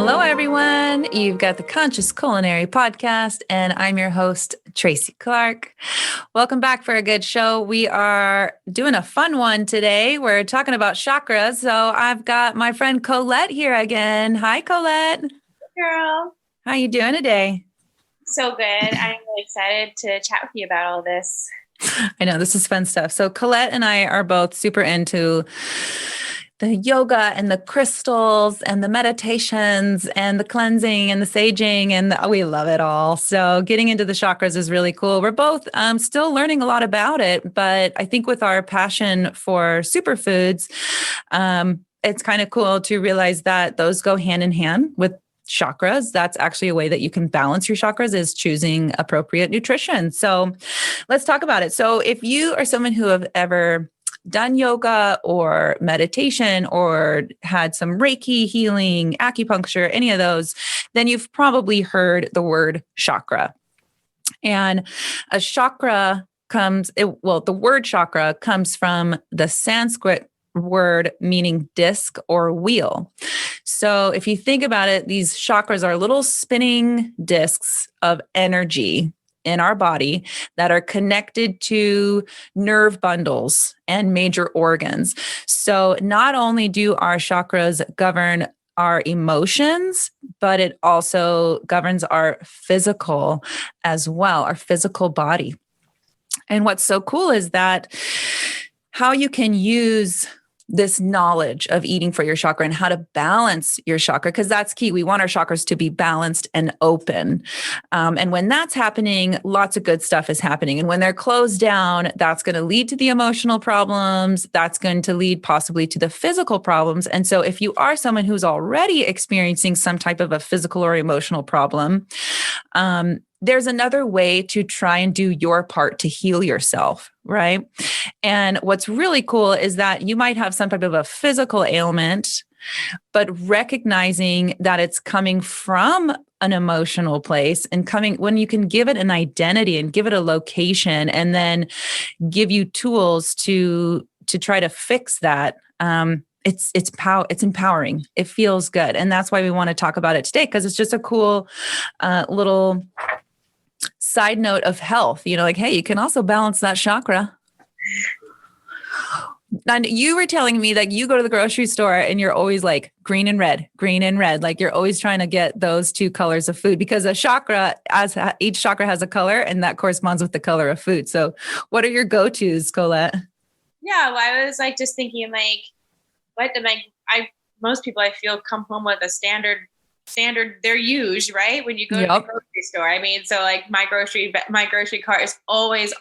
Hello, everyone. You've got the Conscious Culinary Podcast, and I'm your host, Tracy Clark. Welcome back for a good show. We are doing a fun one today. We're talking about chakras. So I've got my friend Colette here again. Hi, Colette. Girl. How you doing today? So good. I'm really excited to chat with you about all this. I know this is fun stuff. So Colette and I are both super into the yoga and the crystals and the meditations and the cleansing and the saging, and we love it all. So getting into the chakras is really cool. We're both still learning a lot about it, but I think with our passion for superfoods, it's kind of cool to realize that those go hand in hand with chakras. That's actually a way that you can balance your chakras, is choosing appropriate nutrition. So let's talk about it. So if you are someone who have ever done yoga or meditation or had some Reiki healing, acupuncture, any of those, then you've probably heard the word chakra. And a chakra the word chakra comes from the Sanskrit word meaning disc or wheel. So if you think about it, these chakras are little spinning discs of energy in our body that are connected to nerve bundles and major organs. So not only do our chakras govern our emotions, but it also governs our physical as well, our physical body. And what's so cool is that how you can use this knowledge of eating for your chakra and how to balance your chakra, because that's key. We want our chakras to be balanced and open. And when that's happening, lots of good stuff is happening. And when they're closed down, that's going to lead to the emotional problems. That's going to lead possibly to the physical problems. And so if you are someone who's already experiencing some type of a physical or emotional problem, there's another way to try and do your part to heal yourself, right? And what's really cool is that you might have some type of a physical ailment, but recognizing that it's coming from an emotional place and when you can give it an identity and give it a location and then give you tools to try to fix that. It's empowering. It feels good. And that's why we want to talk about it today, because it's just a cool little side note of health, like, hey, you can also balance that chakra. And you were telling me that you go to the grocery store and you're always like green and red, like you're always trying to get those two colors of food, because a chakra, each chakra has a color and that corresponds with the color of food. So what are your go-tos, Colette? Yeah, well, I was like just thinking most people I feel come home with a standard they're used, right? When you go to the grocery store. I mean, so like my grocery cart is always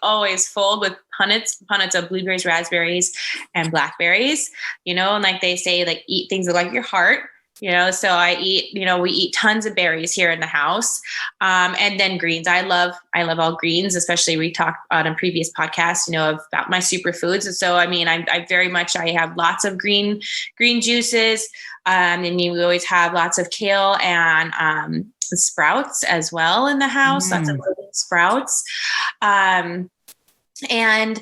full with punnets of blueberries, raspberries, and blackberries, and like they say, like eat things that like your heart. So I eat, we eat tons of berries here in the house. And then greens. I love all greens, especially we talked on a previous podcast, about my superfoods. And so, I mean, I have lots of green juices. And you always have lots of kale and sprouts as well in the house. Lots of living sprouts. And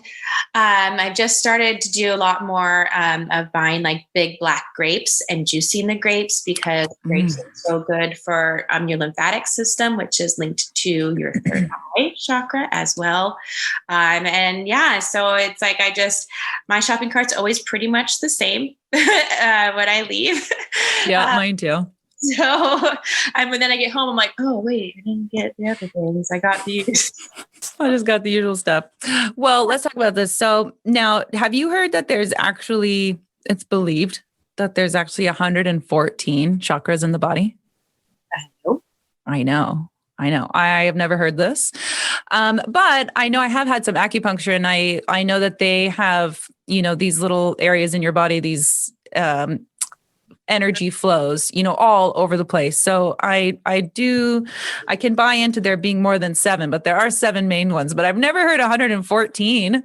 I just started to do a lot more of buying like big black grapes and juicing the grapes, because grapes are so good for your lymphatic system, which is linked to your third eye chakra as well. And yeah, so it's like my shopping cart's always pretty much the same when I leave. Yeah, mine too. So when then I get home, I'm like, oh, wait, I didn't get the other things. I got these. I just got the usual stuff. Well, let's talk about this. So now, have you heard that it's believed that there's actually 114 chakras in the body? Nope. I know. I have never heard this. But I know I have had some acupuncture, and I know that they have, these little areas in your body, these energy flows, all over the place. So I can buy into there being more than 7, but there are 7 main ones, but I've never heard 114.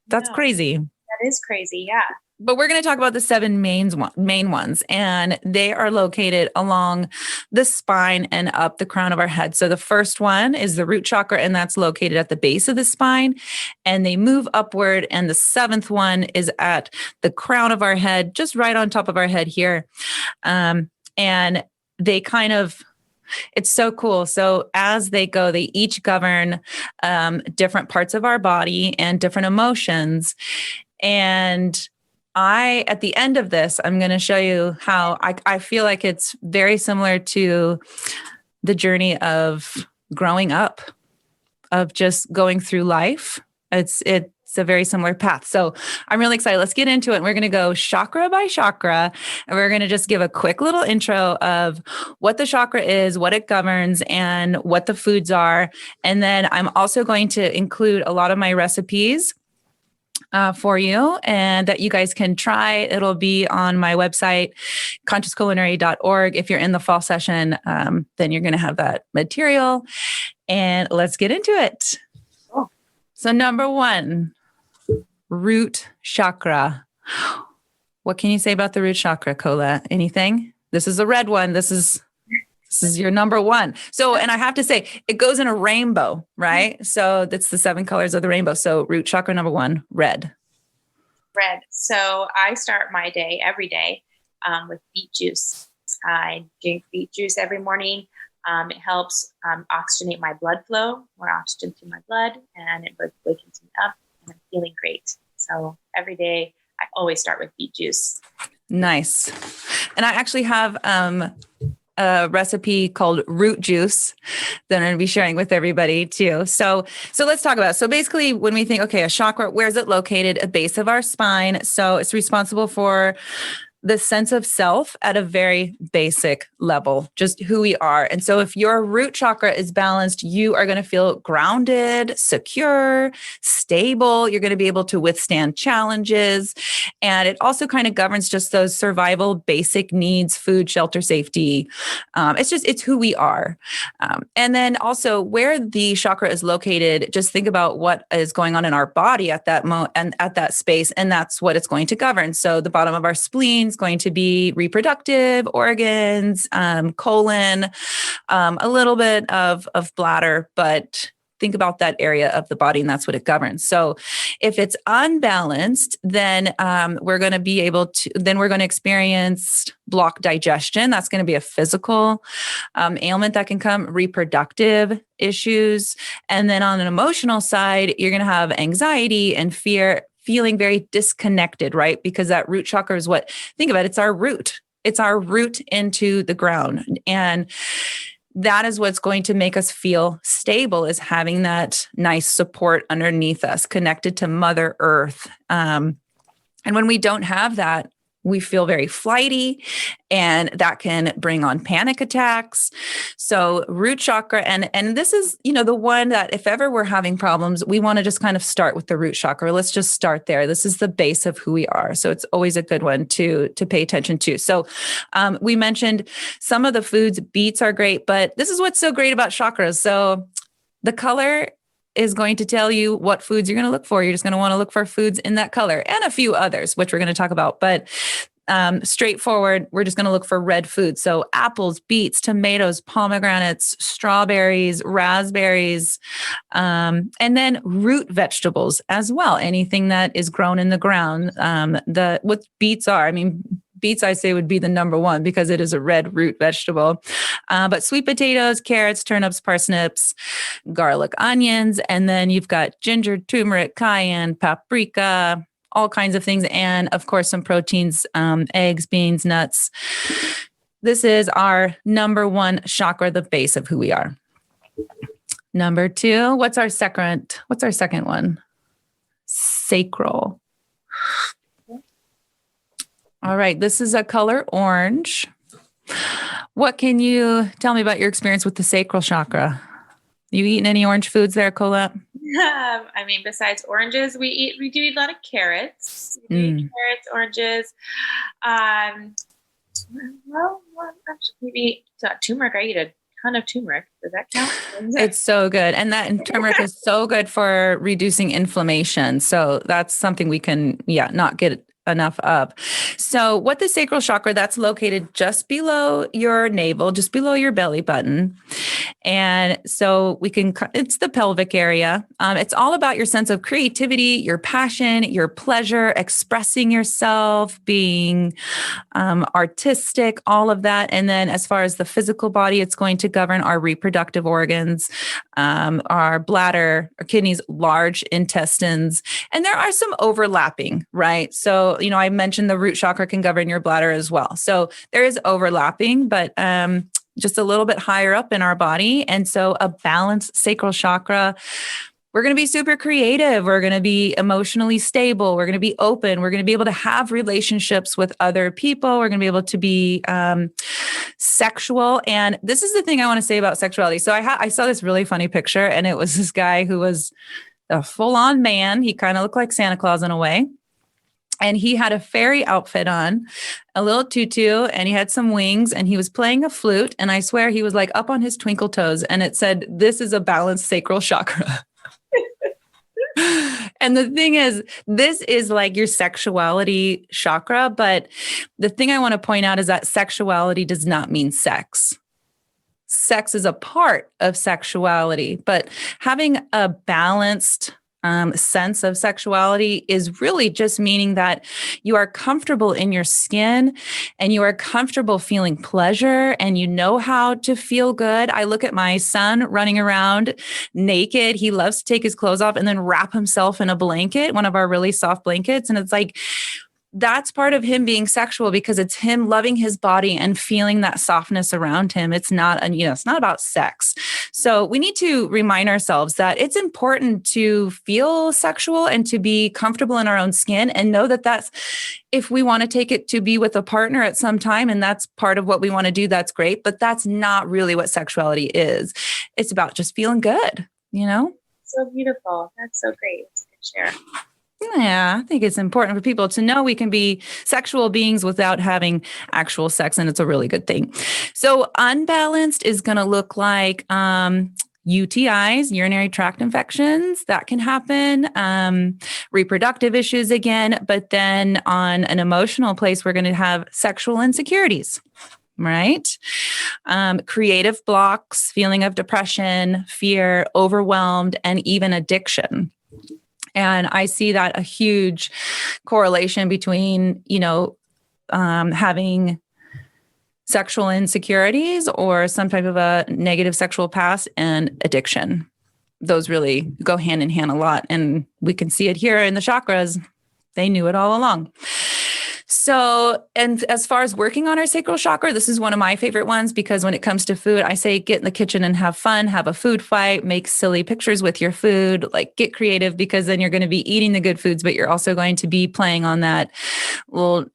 That's crazy. That is crazy. Yeah. But we're going to talk about the 7 main ones, and they are located along the spine and up the crown of our head. So the first one is the root chakra, and that's located at the base of the spine, and they move upward. And the 7th one is at the crown of our head, just right on top of our head here. And they kind of, it's so cool. So as they go, they each govern different parts of our body and different emotions. And at the end of this, I'm going to show you how I feel like it's very similar to the journey of growing up, of just going through life. It's a very similar path. So I'm really excited. Let's get into it. We're going to go chakra by chakra, and we're going to just give a quick little intro of what the chakra is, what it governs, and what the foods are. And then I'm also going to include a lot of my recipes for you, and that you guys can try. It'll be on my website, consciousculinary.org. If you're in the fall session, then you're going to have that material. And let's get into it. Oh. So number 1, root chakra. What can you say about the root chakra, Colette? Anything? This is a red one. This is your number 1. So, and I have to say, it goes in a rainbow, right? So that's the 7 colors of the rainbow. So root chakra number 1, red. Red. So I start my day every day with beet juice. I drink beet juice every morning. It helps oxygenate my blood flow, more oxygen to my blood, and it wakens me up, and I'm feeling great. So every day, I always start with beet juice. Nice. And I actually have a recipe called root juice that I'm going to be sharing with everybody too. So let's talk about it. So basically, when we think, okay, a chakra, where is it located? At base of our spine. So it's responsible for the sense of self at a very basic level, just who we are. And so if your root chakra is balanced, you are going to feel grounded, secure, stable. You're going to be able to withstand challenges. And it also kind of governs just those survival basic needs, food, shelter, safety. It's who we are. And then also where the chakra is located, just think about what is going on in our body at that moment and at that space. And that's what it's going to govern. So the bottom of our spleen is going to be reproductive organs, colon, a little bit of bladder, but think about that area of the body, and that's what it governs. So if it's unbalanced, then we're going to experience blocked digestion. That's going to be a physical ailment that can come, reproductive issues. And then on an emotional side, you're going to have anxiety and fear, feeling very disconnected, right? Because that root chakra is think about it, it's our root. It's our root into the ground. And that is what's going to make us feel stable, is having that nice support underneath us, connected to Mother Earth. And when we don't have that, we feel very flighty, and that can bring on panic attacks. So root chakra, and this is, the one that if ever we're having problems, we want to just kind of start with the root chakra. Let's just start there. This is the base of who we are. So it's always a good one to pay attention to. So we mentioned some of the foods. Beets are great, but this is what's so great about chakras. So the color is going to tell you what foods you're going to look for. You're just going to want to look for foods in that color and a few others, which we're going to talk about. But straightforward, we're just going to look for red foods. So apples, beets, tomatoes, pomegranates, strawberries, raspberries, and then root vegetables as well. Anything that is grown in the ground. What beets are, beets, I say, would be the number 1 because it is a red root vegetable. But sweet potatoes, carrots, turnips, parsnips, garlic, onions, and then you've got ginger, turmeric, cayenne, paprika, all kinds of things. And of course, some proteins, eggs, beans, nuts. This is our number 1 chakra, the base of who we are. Number 2, what's our second one? Sacral. All right, this is a color orange. What can you tell me about your experience with the sacral chakra? You eaten any orange foods there, Colette? Besides oranges, we do eat a lot of carrots. Carrots, oranges. Maybe turmeric. I eat a ton of turmeric. Does that count? It's so good. And turmeric is so good for reducing inflammation. So that's something we can, not get enough of. So what the sacral chakra, that's located just below your navel, just below your belly button. And so it's the pelvic area. It's all about your sense of creativity, your passion, your pleasure, expressing yourself, being artistic, all of that. And then as far as the physical body, it's going to govern our reproductive organs, our bladder, our kidneys, large intestines. And there are some overlapping, right? So, I mentioned the root chakra can govern your bladder as well. So there is overlapping, but just a little bit higher up in our body. And so a balanced sacral chakra, we're going to be super creative. We're going to be emotionally stable. We're going to be open. We're going to be able to have relationships with other people. We're going to be able to be sexual. And this is the thing I want to say about sexuality. So I saw this really funny picture, and it was this guy who was a full-on man. He kind of looked like Santa Claus in a way. And he had a fairy outfit on, a little tutu, and he had some wings, and he was playing a flute. And I swear he was like up on his twinkle toes. And it said, "This is a balanced sacral chakra." And the thing is, this is like your sexuality chakra. But the thing I want to point out is that sexuality does not mean sex. Sex is a part of sexuality, but having a balanced sense of sexuality is really just meaning that you are comfortable in your skin and you are comfortable feeling pleasure and you know how to feel good. I look at my son running around naked. He loves to take his clothes off and then wrap himself in a blanket, one of our really soft blankets. And it's like, that's part of him being sexual because it's him loving his body and feeling that softness around him. It's not, it's not about sex. So we need to remind ourselves that it's important to feel sexual and to be comfortable in our own skin and know that that's, if we want to take it to be with a partner at some time, and that's part of what we want to do, that's great. But that's not really what sexuality is. It's about just feeling good, So beautiful. That's so great. It's a good share. Yeah, I think it's important for people to know we can be sexual beings without having actual sex, and it's a really good thing. So unbalanced is going to look like UTIs, urinary tract infections, that can happen, reproductive issues again, but then on an emotional place, we're going to have sexual insecurities. Right? Creative blocks, feeling of depression, fear, overwhelmed, and even addiction. And I see that a huge correlation between, having sexual insecurities or some type of a negative sexual past and addiction. Those really go hand in hand a lot. And we can see it here in the chakras. They knew it all along. So, and as far as working on our sacral chakra, this is one of my favorite ones because when it comes to food, I say get in the kitchen and have fun, have a food fight, make silly pictures with your food, like get creative because then you're going to be eating the good foods, but you're also going to be playing on that little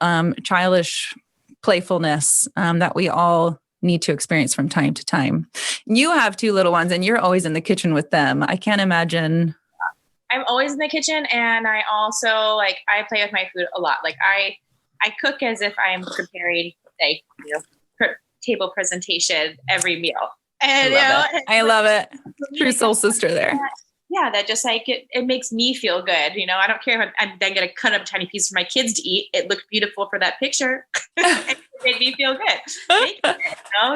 childish playfulness that we all need to experience from time to time. You have 2 little ones and you're always in the kitchen with them. I can't imagine. I'm always in the kitchen, and I also I play with my food a lot. I cook as if I am preparing table presentation every meal. And I love it. True soul sister there. Yeah, that just it makes me feel good. I don't care if I'm then going to cut up a tiny piece for my kids to eat. It looked beautiful for that picture. It made me feel good.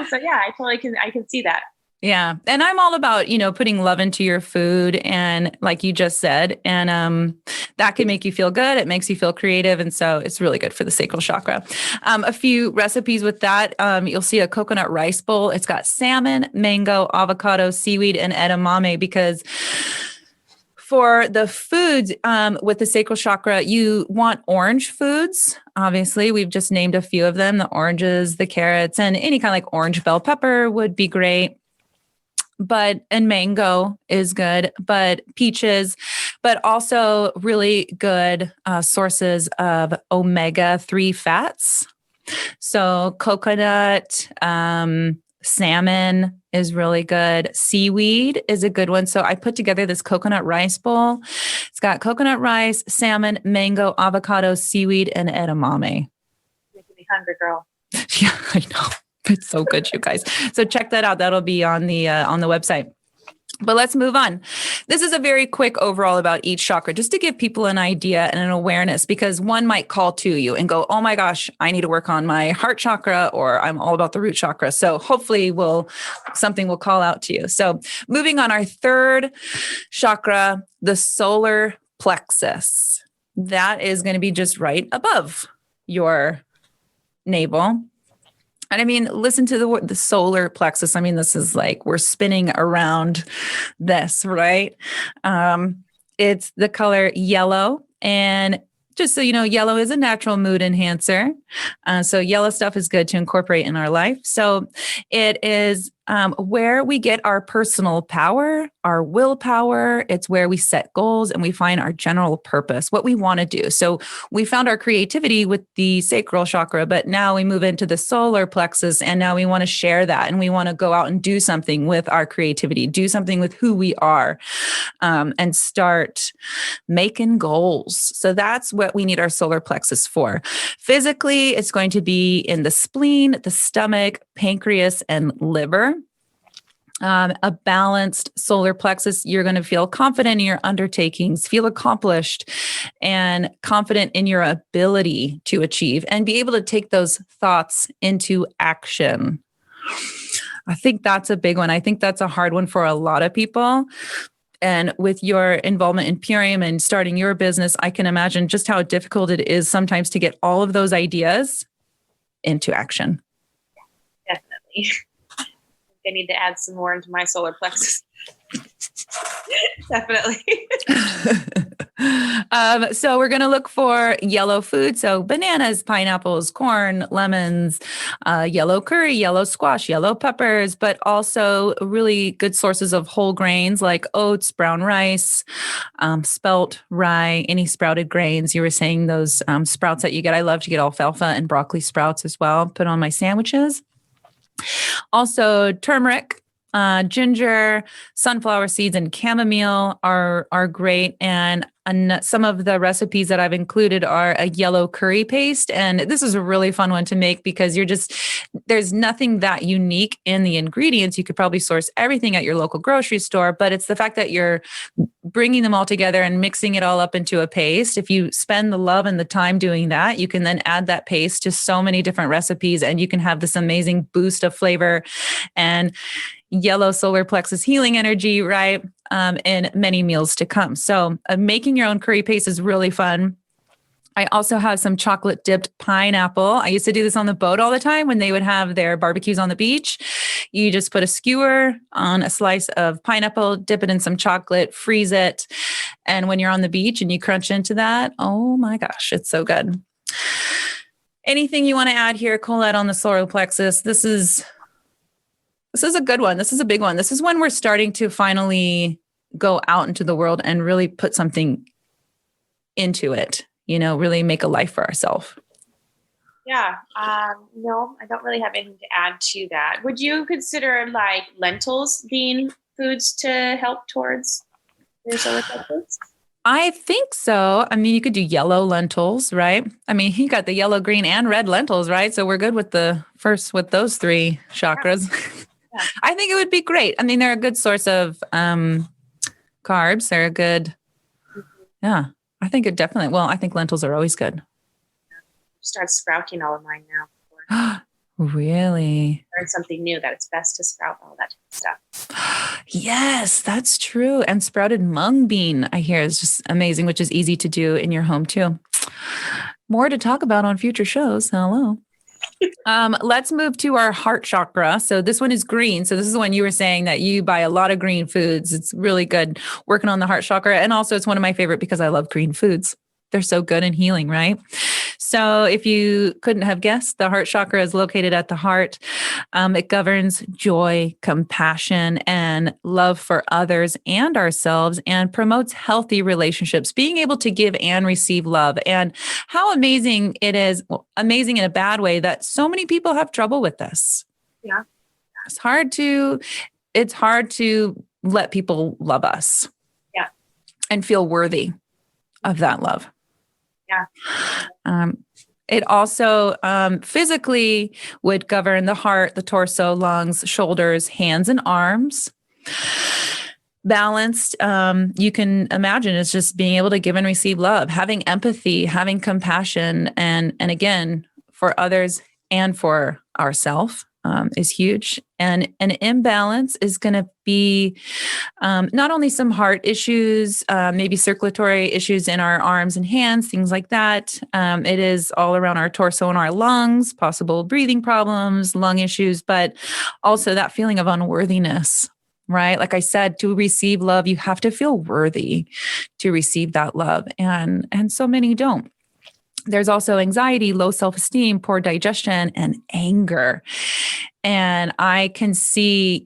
So yeah, I can see that. Yeah. And I'm all about, putting love into your food and like you just said, and that can make you feel good. It makes you feel creative. And so it's really good for the sacral chakra. A few recipes with that. You'll see a coconut rice bowl. It's got salmon, mango, avocado, seaweed, and edamame because for the foods with the sacral chakra, you want orange foods. Obviously, we've just named a few of them, the oranges, the carrots, and any kind of like orange bell pepper would be great. And mango is good, but peaches, but also really good sources of omega-3 fats. So coconut, salmon is really good. Seaweed is a good one. So I put together this coconut rice bowl. It's got coconut rice, salmon, mango, avocado, seaweed, and edamame. Making me hungry, girl. Yeah, I know. It's so good, you guys. So check that out. That'll be on the website. But let's move on. This is a very quick overall about each chakra, just to give people an idea and an awareness, because one might call to you and go, oh my gosh, I need to work on my heart chakra, or I'm all about the root chakra. So hopefully something will call out to you. So moving on, our third chakra, the solar plexus. That is going to be just right above your navel. And I mean, listen to the solar plexus. I mean, this is like we're spinning around this, right? It's the color yellow. And just so you know, yellow is a natural mood enhancer. So yellow stuff is good to incorporate in our life. So it is where we get our personal power, our willpower. It's where we set goals and we find our general purpose, what we want to do. So we found our creativity with the sacral chakra, but now we move into the solar plexus, and now we want to share that, and we want to go out and do something with our creativity, do something with who we are, and start making goals. So that's what we need our solar plexus for. Physically, it's going to be in the spleen, the stomach, pancreas, and liver. A balanced solar plexus, you're going to feel confident in your undertakings, feel accomplished, and confident in your ability to achieve, and be able to take those thoughts into action. I think that's a big one. I think that's a hard one for a lot of people. And with your involvement in Purium and starting your business, I can imagine just how difficult it is sometimes to get all of those ideas into action. Definitely. I need to add some more into my solar plexus. Definitely. So we're going to look for yellow food. So bananas, pineapples, corn, lemons, yellow curry, yellow squash, yellow peppers, but also really good sources of whole grains like oats, brown rice, spelt, rye, any sprouted grains. You were saying those sprouts that you get. I love to get alfalfa and broccoli sprouts as well. Put on my sandwiches. Also, turmeric, ginger, sunflower seeds, and chamomile are great. And some of the recipes that I've included are a yellow curry paste. And this is a really fun one to make because there's nothing that unique in the ingredients. You could probably source everything at your local grocery store, but it's the fact that you're bringing them all together and mixing it all up into a paste. If you spend the love and the time doing that, you can then add that paste to so many different recipes, and you can have this amazing boost of flavor and yellow solar plexus healing energy, right? In many meals to come. So making your own curry paste is really fun. I also have some chocolate dipped pineapple. I used to do this on the boat all the time when they would have their barbecues on the beach. You just put a skewer on a slice of pineapple, dip it in some chocolate, freeze it. And when you're on the beach and you crunch into that, oh my gosh, it's so good. Anything you want to add here, Colette, on the solar plexus? This is a good one. This is a big one. This is when we're starting to finally go out into the world and really put something into it, really make a life for ourselves. Yeah. No, I don't really have anything to add to that. Would you consider like lentils being foods to help towards your solar plexus? I think so. I mean, you could do yellow lentils, right? I mean, you got the yellow, green, and red lentils, right? So we're good with those three chakras. Yeah. I think it would be great. I mean, they're a good source of carbs. They're a good, yeah. I think it definitely. Well, I think lentils are always good. Start sprouting all of mine now. Really? Learn something new that it's best to sprout all that stuff. Yes, that's true. And sprouted mung bean, I hear, is just amazing, which is easy to do in your home too. More to talk about on future shows. Hello. Let's move to our heart chakra. So this one is green. So this is the one you were saying that you buy a lot of green foods. It's really good working on the heart chakra. And also it's one of my favorite because I love green foods. They're so good and healing, right? So if you couldn't have guessed, the heart chakra is located at the heart. It governs joy, compassion, and love for others and ourselves, and promotes healthy relationships, being able to give and receive love. And how amazing it is, amazing in a bad way, that so many people have trouble with this. Yeah. It's hard to let people love us. Yeah. And feel worthy of that love. Yeah. It also physically would govern the heart, the torso, lungs, shoulders, hands, and arms. Balanced, you can imagine, it's just being able to give and receive love, having empathy, having compassion, and again, for others and for ourselves. Is huge. And an imbalance is going to be not only some heart issues, maybe circulatory issues in our arms and hands, things like that. It is all around our torso and our lungs, possible breathing problems, lung issues, but also that feeling of unworthiness, right? Like I said, to receive love, you have to feel worthy to receive that love. And so many don't. There's also anxiety, low self-esteem, poor digestion, and anger. And I can see,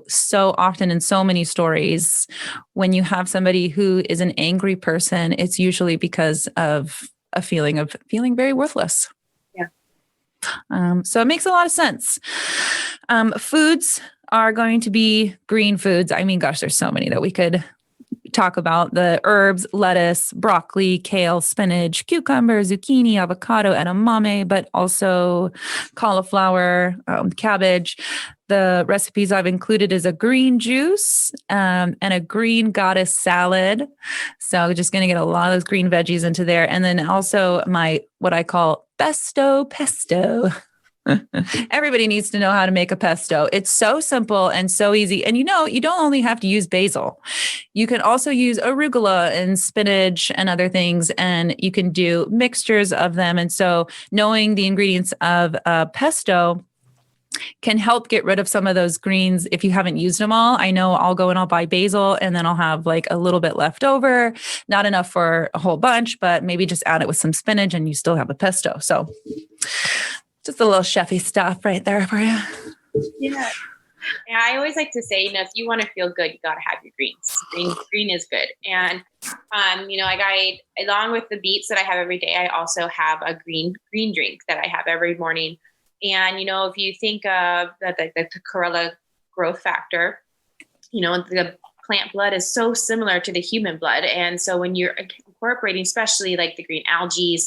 so often in so many stories, when you have somebody who is an angry person, it's usually because of a feeling of feeling very worthless. Yeah. So it makes a lot of sense. Foods are going to be green foods. I mean, gosh, there's so many that we could talk about: the herbs, lettuce, broccoli, kale, spinach, cucumber, zucchini, avocado, edamame, but also cauliflower, cabbage. The recipes I've included is a green juice and a green goddess salad. So just going to get a lot of those green veggies into there. And then also what I call pesto. Everybody needs to know how to make a pesto. It's so simple and so easy. And you don't only have to use basil. You can also use arugula and spinach and other things, and you can do mixtures of them. And so knowing the ingredients of pesto can help get rid of some of those greens if you haven't used them all. I know I'll go and I'll buy basil, and then I'll have like a little bit left over, not enough for a whole bunch, but maybe just add it with some spinach and you still have a pesto. So just a little chefy stuff right there for you. Yeah. I always like to say, if you want to feel good, you got to have your greens. Green is good. And, along with the beets that I have every day, I also have a green drink that I have every morning. And, if you think of the chlorella growth factor, the plant blood is so similar to the human blood. And so when you're incorporating, especially like the green algae,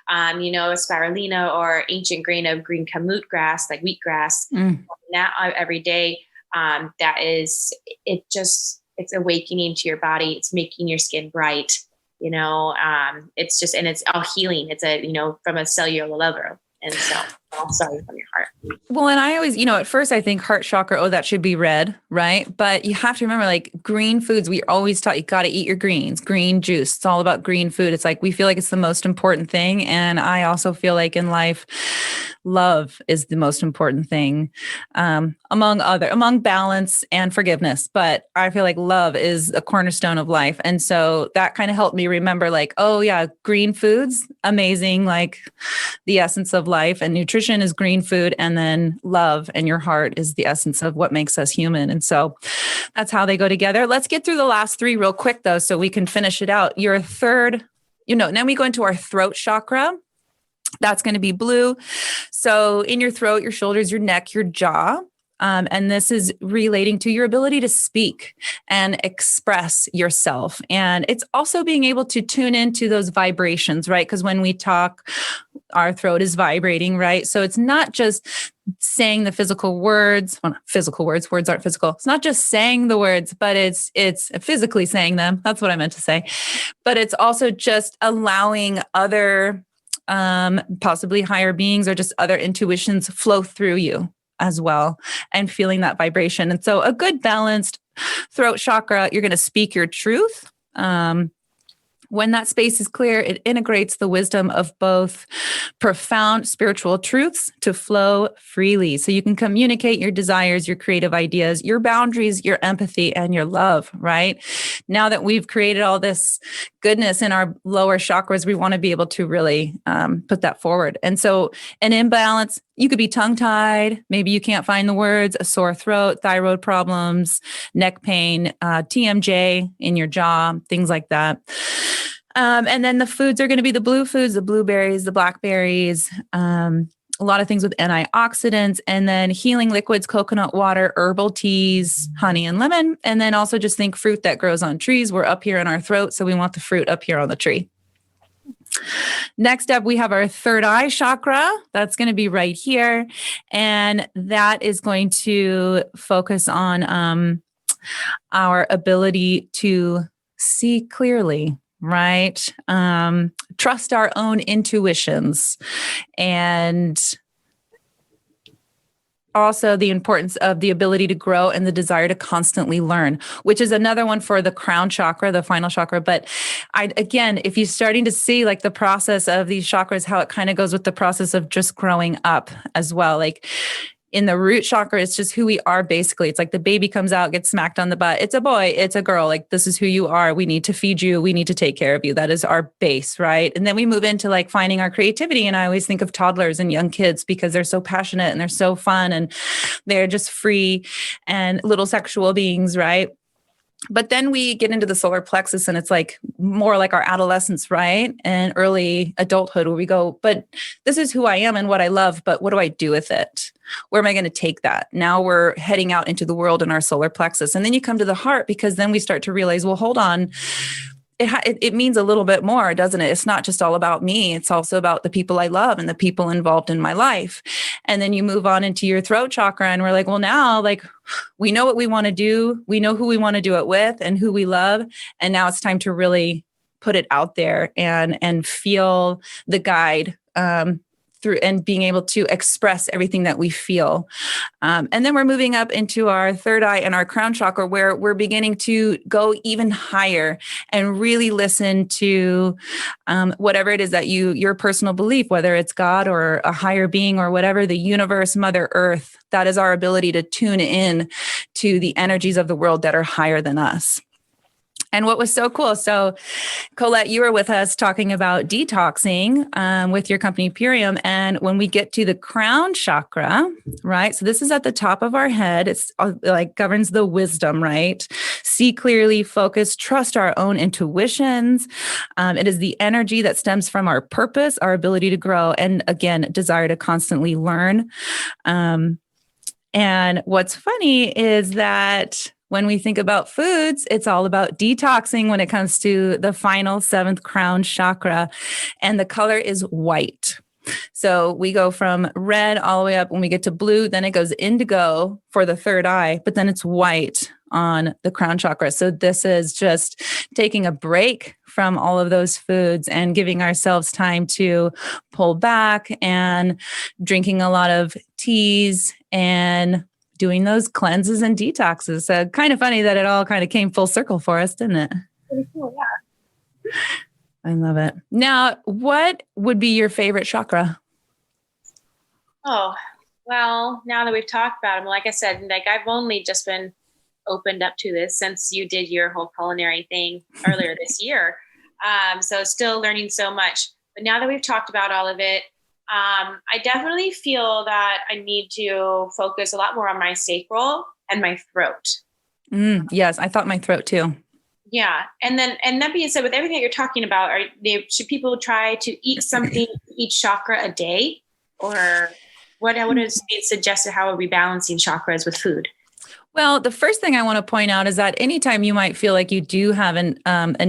a spirulina or ancient grain of green kamut grass, like wheatgrass, that every day, it's awakening to your body. It's making your skin bright, it's just, and it's all healing. It's from a cellular level. And so sorry from your heart. Well, and I always, at first I think heart chakra, that should be red, right? But you have to remember, like, green foods, we always taught you got to eat your greens, green juice. It's all about green food. It's like, we feel like it's the most important thing. And I also feel like in life, love is the most important thing, among balance and forgiveness. But I feel like love is a cornerstone of life. And so that kind of helped me remember, like, oh yeah, green foods, amazing. Like the essence of life, and nutrition is green food. And then love and your heart is the essence of what makes us human. And so that's how they go together. Let's get through the last three real quick though, so we can finish it out. Your third, then we go into our throat chakra. That's going to be blue. So in your throat, your shoulders, your neck, your jaw. And this is relating to your ability to speak and express yourself. And it's also being able to tune into those vibrations, right? Because when we talk, our throat is vibrating, right? So it's not just saying the physical words. Well, not physical words aren't physical. It's not just saying the words, but it's physically saying them. That's what I meant to say. But it's also just allowing other possibly higher beings or just other intuitions flow through you as well, and feeling that vibration. And so a good balanced throat chakra, you're going to speak your truth. When that space is clear, it integrates the wisdom of both profound spiritual truths to flow freely. So you can communicate your desires, your creative ideas, your boundaries, your empathy, and your love, right? Now that we've created all this goodness in our lower chakras, we want to be able to really put that forward. And so an imbalance, you could be tongue-tied. Maybe you can't find the words, a sore throat, thyroid problems, neck pain, TMJ in your jaw, things like that. And then the foods are going to be the blue foods, the blueberries, the blackberries, a lot of things with antioxidants, and then healing liquids, coconut water, herbal teas, honey and lemon. And then also just think fruit that grows on trees. We're up here in our throat, so we want the fruit up here on the tree. Next up, we have our third eye chakra. That's going to be right here. And that is going to focus on our ability to see clearly, right? Trust our own intuitions, and also the importance of the ability to grow and the desire to constantly learn, which is another one for the crown chakra, the final chakra. But again, if you're starting to see like the process of these chakras, how it kind of goes with the process of just growing up as well. Like in the root chakra, it's just who we are basically. It's like the baby comes out, gets smacked on the butt. It's a boy, it's a girl. Like, this is who you are. We need to feed you. We need to take care of you. That is our base, right? And then we move into like finding our creativity. And I always think of toddlers and young kids because they're so passionate and they're so fun and they're just free and little sexual beings, right? But then we get into the solar plexus and it's like more like our adolescence, right? And early adulthood where we go, but this is who I am and what I love, but what do I do with it? Where am I going to take that? Now we're heading out into the world in our solar plexus. And then you come to the heart because then we start to realize, well, hold on. It means a little bit more, doesn't it? It's not just all about me. It's also about the people I love and the people involved in my life. And then you move on into your throat chakra and we're like, well, now like we know what we want to do. We know who we want to do it with and who we love. And now it's time to really put it out there and feel the guide through and being able to express everything that we feel. And then we're moving up into our third eye and our crown chakra, where we're beginning to go even higher and really listen to whatever it is that your personal belief, whether it's God or a higher being or whatever, the universe, Mother Earth. That is our ability to tune in to the energies of the world that are higher than us. And what was so cool, so Colette, you were with us talking about detoxing with your company Purium. And when we get to the crown chakra, right? So this is at the top of our head. It's like governs the wisdom, right? See clearly, focus, trust our own intuitions. It is the energy that stems from our purpose, our ability to grow, and again, desire to constantly learn. And what's funny is that when we think about foods, it's all about detoxing when it comes to the final seventh crown chakra. And the color is white. So we go from red all the way up. When we get to blue, then it goes indigo for the third eye, but then it's white on the crown chakra. So this is just taking a break from all of those foods and giving ourselves time to pull back and drinking a lot of teas and doing those cleanses and detoxes. So kind of funny that it all kind of came full circle for us, didn't it? Pretty cool, yeah. I love it. Now, what would be your favorite chakra? Oh, well, now that we've talked about them, like I said, like I've only just been opened up to this since you did your whole culinary thing earlier this year. So still learning so much. But now that we've talked about all of it, I definitely feel that I need to focus a lot more on my sacral and my throat. Yes, I thought my throat too. Yeah. And that being said, with everything that you're talking about, should people try to eat something, each chakra a day? Or what is being suggested? How are we balancing chakras with food? Well, the first thing I want to point out is that anytime you might feel like you do have an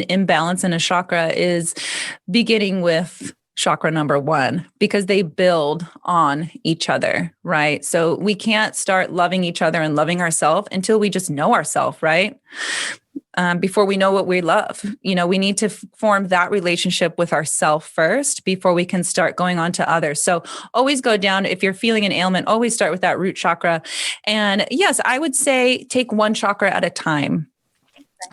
imbalance in a chakra is beginning with chakra number one, because they build on each other, right? So we can't start loving each other and loving ourselves until we just know ourselves, right? Before we know what we love, we need to form that relationship with ourselves first before we can start going on to others. So always go down. If you're feeling an ailment, always start with that root chakra. And yes, I would say take one chakra at a time.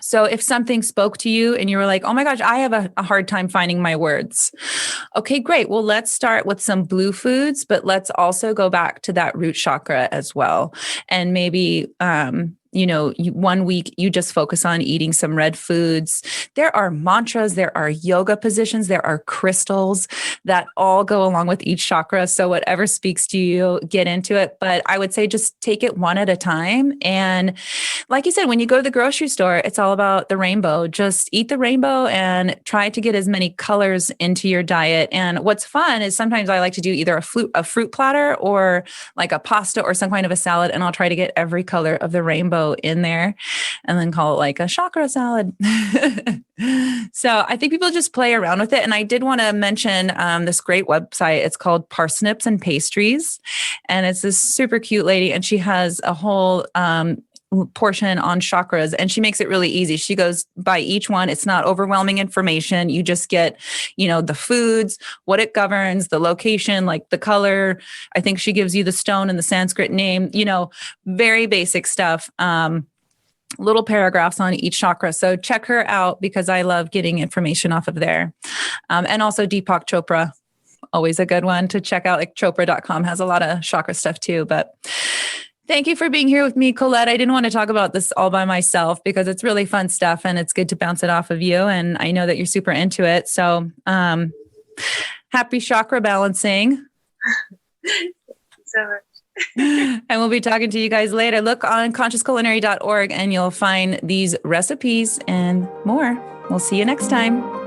So if something spoke to you and you were like, oh my gosh, I have a hard time finding my words. Okay, great. Well, let's start with some blue foods, but let's also go back to that root chakra as well. And maybe, 1 week you just focus on eating some red foods. There are mantras, there are yoga positions, there are crystals that all go along with each chakra. So whatever speaks to you, get into it. But I would say just take it one at a time. And like you said, when you go to the grocery store, it's all about the rainbow. Just eat the rainbow and try to get as many colors into your diet. And what's fun is sometimes I like to do either a fruit platter or like a pasta or some kind of a salad. And I'll try to get every color of the rainbow in there and then call it like a chakra salad. So I think people just play around with it. And I did want to mention this great website. It's called Parsnips and Pastries. And it's this super cute lady. And she has a whole portion on chakras, and she makes it really easy. She goes by each one. It's not overwhelming information. You just get, the foods, what it governs, the location, like the color. I think she gives you the stone and the Sanskrit name, very basic stuff. Little paragraphs on each chakra. So check her out because I love getting information off of there. And also Deepak Chopra, always a good one to check out. Like chopra.com has a lot of chakra stuff too. But thank you for being here with me, Colette. I didn't want to talk about this all by myself because it's really fun stuff and it's good to bounce it off of you. And I know that you're super into it. So happy chakra balancing. Thank you so much. And we'll be talking to you guys later. Look on consciousculinary.org and you'll find these recipes and more. We'll see you next time.